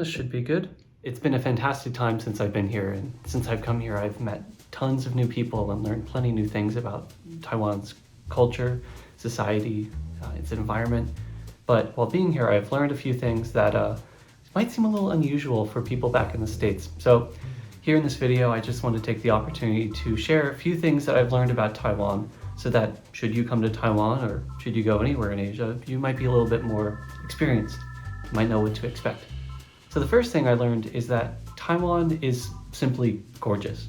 This should be good. It's been a fantastic time since I've been here, and since I've come here, I've met tons of new people and learned plenty new things about Taiwan's culture, society, its environment. But while being here, I've learned a few things that might seem a little unusual for people back in the States. So here in this video, I just want to take the opportunity to share a few things that I've learned about Taiwan so that should you come to Taiwan or should you go anywhere in Asia, you might be a little bit more experienced. You might know what to expect. So the first thing I learned is that Taiwan is simply gorgeous.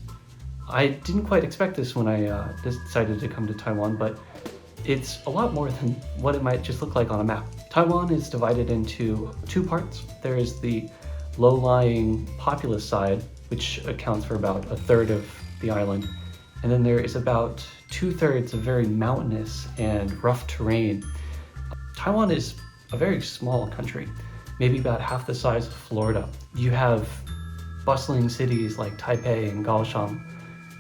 I didn't quite expect this when I decided to come to Taiwan, but it's a lot more than what it might just look like on a map. Taiwan is divided into two parts. There is the low-lying populous side, which accounts for about a third of the island. And then there is about 2/3 of very mountainous and rough terrain. Taiwan is a very small country, maybe about half the size of Florida. You have bustling cities like Taipei and Kaohsiung,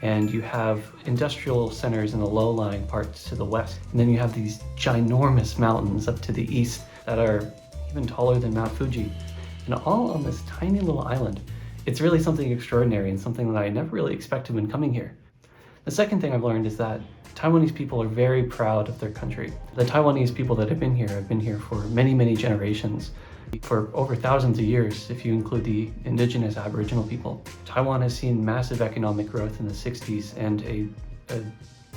and you have industrial centers in the low-lying parts to the west. And then you have these ginormous mountains up to the east that are even taller than Mount Fuji, and all on this tiny little island. It's really something extraordinary and something that I never really expected when coming here. The second thing I've learned is that Taiwanese people are very proud of their country. The Taiwanese people that have been here for many, many generations, for over thousands of years, if you include the indigenous Aboriginal people. Taiwan has seen massive economic growth in the 60s and a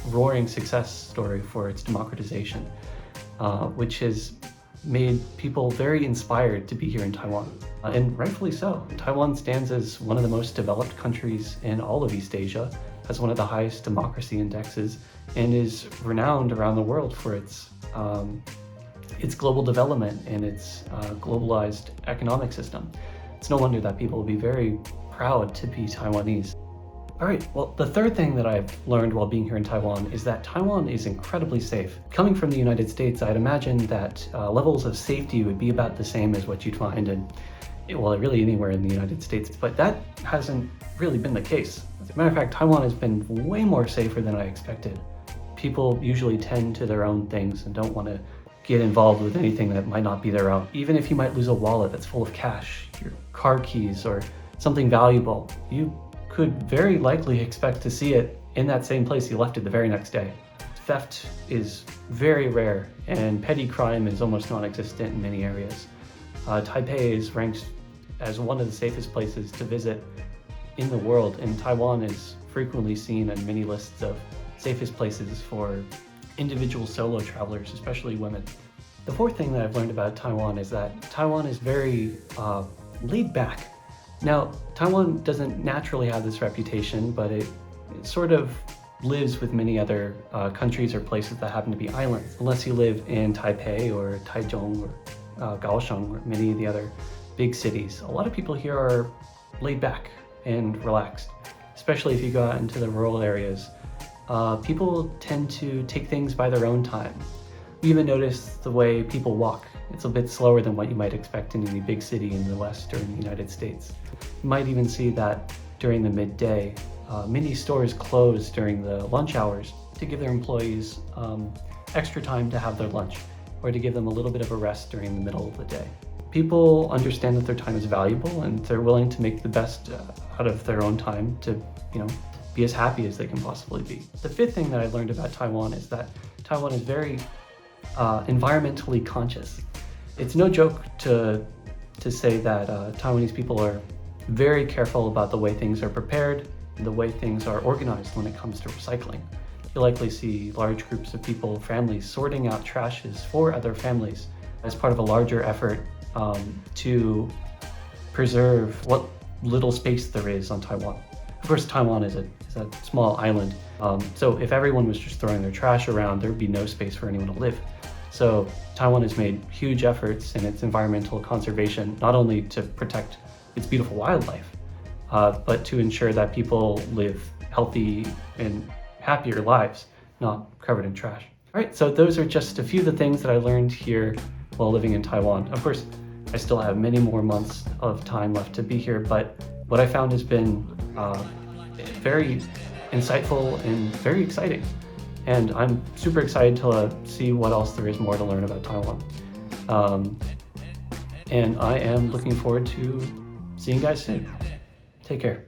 roaring success story for its democratization, which has made people very inspired to be here in Taiwan, and rightfully so. Taiwan stands as one of the most developed countries in all of East Asia, has one of the highest democracy indexes, and is renowned around the world for its global development and its globalized economic system. It's no wonder that people will be very proud to be Taiwanese. All right, well, the third thing that I've learned while being here in Taiwan is that Taiwan is incredibly safe. Coming from the United States, I'd imagine that levels of safety would be about the same as what you'd find in, well, really anywhere in the United States, but that hasn't really been the case. As a matter of fact, Taiwan has been way more safer than I expected. People usually tend to their own things and don't want to get involved with anything that might not be their own. Even if you might lose a wallet that's full of cash, your car keys, or something valuable, you could very likely expect to see it in that same place you left it the very next day. Theft is very rare, and petty crime is almost non-existent in many areas. Taipei is ranked as one of the safest places to visit in the world, and Taiwan is frequently seen on many lists of safest places for individual solo travelers, especially women. The fourth thing that I've learned about Taiwan is that Taiwan is very laid back. Now, Taiwan doesn't naturally have this reputation, but it sort of lives with many other countries or places that happen to be islands. Unless you live in Taipei or Taichung or Kaohsiung or many of the other big cities, a lot of people here are laid back and relaxed, especially if you go out into the rural areas. People tend to take things by their own time. You even notice the way people walk. It's a bit slower than what you might expect in any big city in the West or in the United States. You might even see that during the midday, many stores close during the lunch hours to give their employees extra time to have their lunch, or to give them a little bit of a rest during the middle of the day. People understand that their time is valuable, and they're willing to make the best out of their own time to, be as happy as they can possibly be. The fifth thing that I learned about Taiwan is that Taiwan is very environmentally conscious. It's no joke to say that Taiwanese people are very careful about the way things are prepared and the way things are organized when it comes to recycling. You'll likely see large groups of people, families, sorting out trashes for other families as part of a larger effort to preserve what little space there is on Taiwan. Of course, Taiwan is a small island, so if everyone was just throwing their trash around, there'd be no space for anyone to live. So Taiwan has made huge efforts in its environmental conservation, not only to protect its beautiful wildlife, but to ensure that people live healthy and happier lives, not covered in trash. All right, so those are just a few of the things that I learned here while living in Taiwan. Of course, I still have many more months of time left to be here, but what I found has been very insightful and very exciting. And I'm super excited to see what else there is more to learn about Taiwan. And I am looking forward to see you guys soon. Take care.